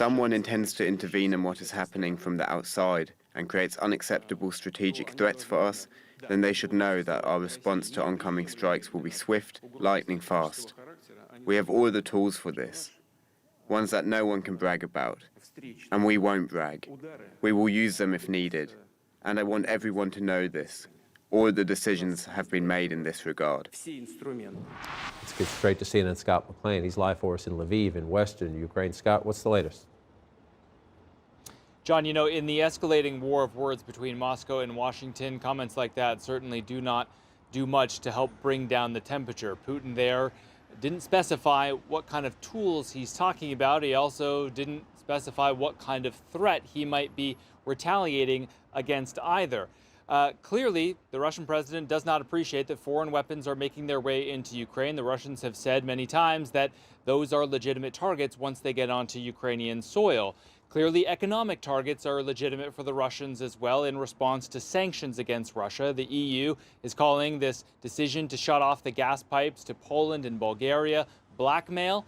someone intends to intervene in what is happening from the outside and creates unacceptable strategic threats for us, then they should know that our response to oncoming strikes will be swift, lightning fast. We have all the tools for this, ones that no one can brag about. And we won't brag. We will use them if needed. And I want everyone to know this. All the decisions have been made in this regard. Let's get straight to CNN Scott McLean. He's live for us in Lviv in western Ukraine. Scott, what's the latest? John, you know, in the escalating war of words between Moscow and Washington, comments like that certainly do not do much to help bring down the temperature. Putin there didn't specify what kind of tools he's talking about. He also didn't specify what kind of threat he might be retaliating against either. Clearly, the Russian president does not appreciate that foreign weapons are making their way into Ukraine. The Russians have said many times that those are legitimate targets once they get onto Ukrainian soil. Clearly, economic targets are legitimate for the Russians as well in response to sanctions against Russia. The EU is calling this decision to shut off the gas pipes to Poland and Bulgaria blackmail.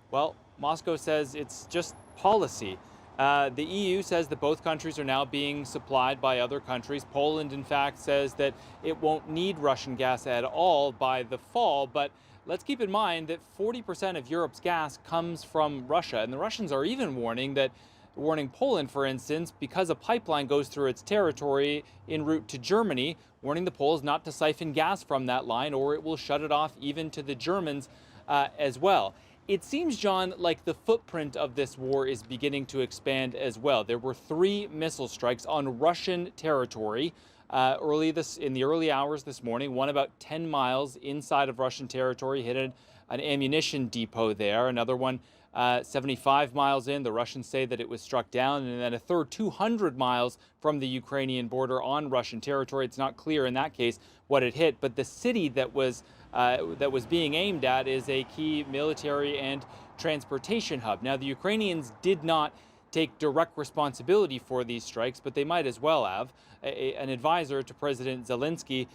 Well, Moscow says it's just policy. The EU says that both countries are now being supplied by other countries. Poland, in fact, says that it won't need Russian gas at all by the fall. But let's keep in mind that 40% of Europe's gas comes from Russia. And the Russians are even warning Poland, for instance, because a pipeline goes through its territory en route to Germany, warning the Poles not to siphon gas from that line or it will shut it off even to the Germans as well. It seems, John, like the footprint of this war is beginning to expand as well. There were 3 missile strikes on Russian territory in the early hours this morning. One about 10 miles inside of Russian territory hit an ammunition depot there. Another one 75 miles in. The Russians say that it was struck down. And then a third 200 miles from the Ukrainian border on Russian territory. It's not clear in that case what it hit, but the city that was being aimed at is a key military and transportation hub. Now, the Ukrainians did not take direct responsibility for these strikes, but they might as well have. An advisor to President Zelensky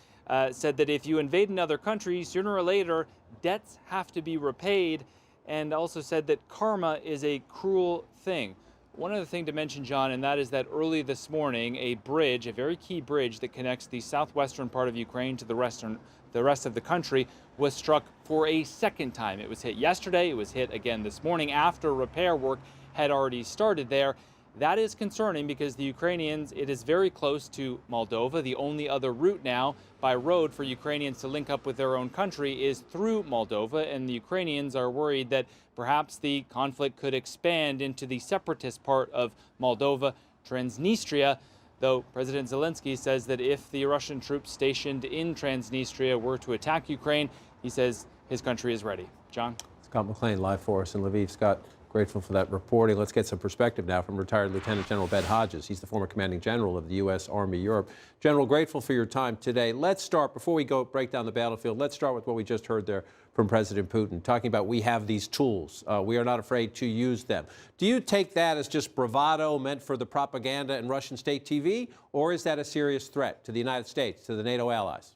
said that if you invade another country, sooner or later, debts have to be repaid, and also said that karma is a cruel thing. One other thing to mention, John, and that is that early this morning, a bridge, a very key bridge that connects the southwestern part of Ukraine to the rest of the country, was struck for a second time. It was hit yesterday. It was hit again this morning after repair work had already started there. That is concerning because the Ukrainians, it is very close to Moldova. The only other route now by road for Ukrainians to link up with their own country is through Moldova, and the Ukrainians are worried that perhaps the conflict could expand into the separatist part of Moldova, Transnistria, though President Zelensky says that if the Russian troops stationed in Transnistria were to attack Ukraine, he says his country is ready. John? Scott McLean live for us in Lviv. Scott, grateful for that reporting. Let's get some perspective now from retired Lieutenant General Ben Hodges. He's the former commanding general of the U.S. Army Europe. General, grateful for your time today. Let's start, before we go break down the battlefield, let's start with what we just heard there from President Putin, talking about we have these tools. We are not afraid to use them. Do you take that as just bravado meant for the propaganda and Russian state TV, or is that a serious threat to the United States, to the NATO allies?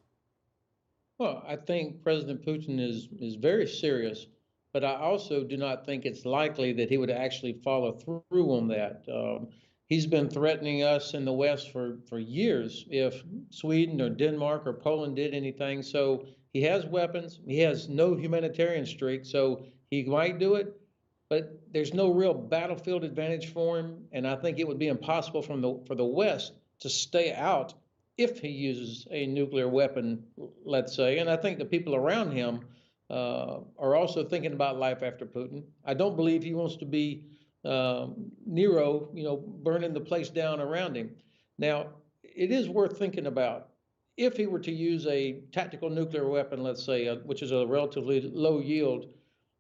Well, I think President Putin is very serious, but I also do not think it's likely that he would actually follow through on that. He's been threatening us in the West for years if Sweden or Denmark or Poland did anything. So he has weapons. He has no humanitarian streak, so he might do it, but there's no real battlefield advantage for him. And I think it would be impossible for the West to stay out if he uses a nuclear weapon, let's say. And I think the people around him are also thinking about life after Putin. I don't believe he wants to be Nero, burning the place down around him. Now, it is worth thinking about if he were to use a tactical nuclear weapon, let's say, which is a relatively low yield,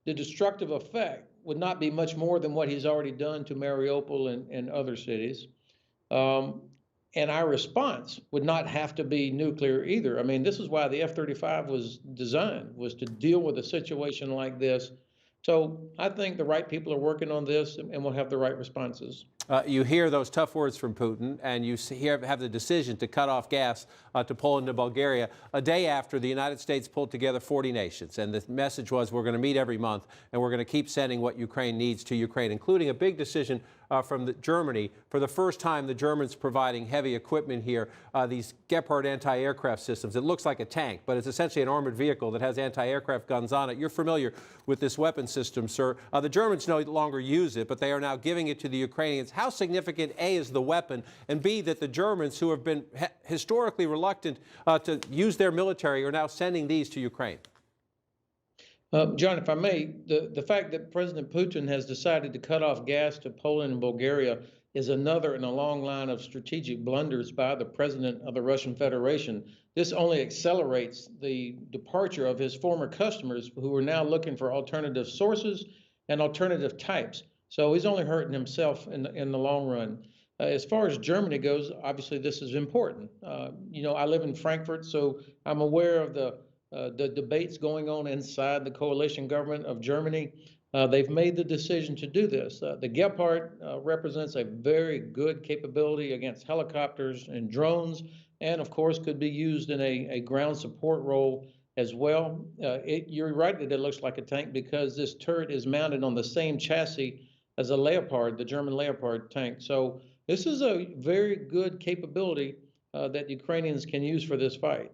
the destructive effect would not be much more than what he's already done to Mariupol and other cities. And our response would not have to be nuclear either. I mean, this is why the F-35 was designed, was to deal with a situation like this So I think the right people are working on this, and we'll have the right responses. You hear those tough words from Putin, and you have the decision to cut off gas to Poland and Bulgaria a day after the United States pulled together 40 nations. And the message was, we're going to meet every month, and we're going to keep sending what Ukraine needs to Ukraine, including a big decision from Germany. For the first time, the Germans providing heavy equipment here, these Gepard anti-aircraft systems. It looks like a tank, but it's essentially an armored vehicle that has anti-aircraft guns on it. You're familiar with this weapon system, sir. The Germans no longer use it, but they are now giving it to the Ukrainians. How significant, A, is the weapon, and B, that the Germans, who have been historically reluctant to use their military, are now sending these to Ukraine? John, if I may, the fact that President Putin has decided to cut off gas to Poland and Bulgaria is another in a long line of strategic blunders by the president of the Russian Federation. This only accelerates the departure of his former customers who are now looking for alternative sources and alternative types. So he's only hurting himself in the long run. As far as Germany goes, obviously this is important. I live in Frankfurt, so I'm aware of the debates going on inside the coalition government of Germany. They've made the decision to do this. The Gepard represents a very good capability against helicopters and drones, and of course could be used in a ground support role as well. You're right that it looks like a tank because this turret is mounted on the same chassis as a Leopard, the German Leopard tank. So this is a very good capability that Ukrainians can use for this fight.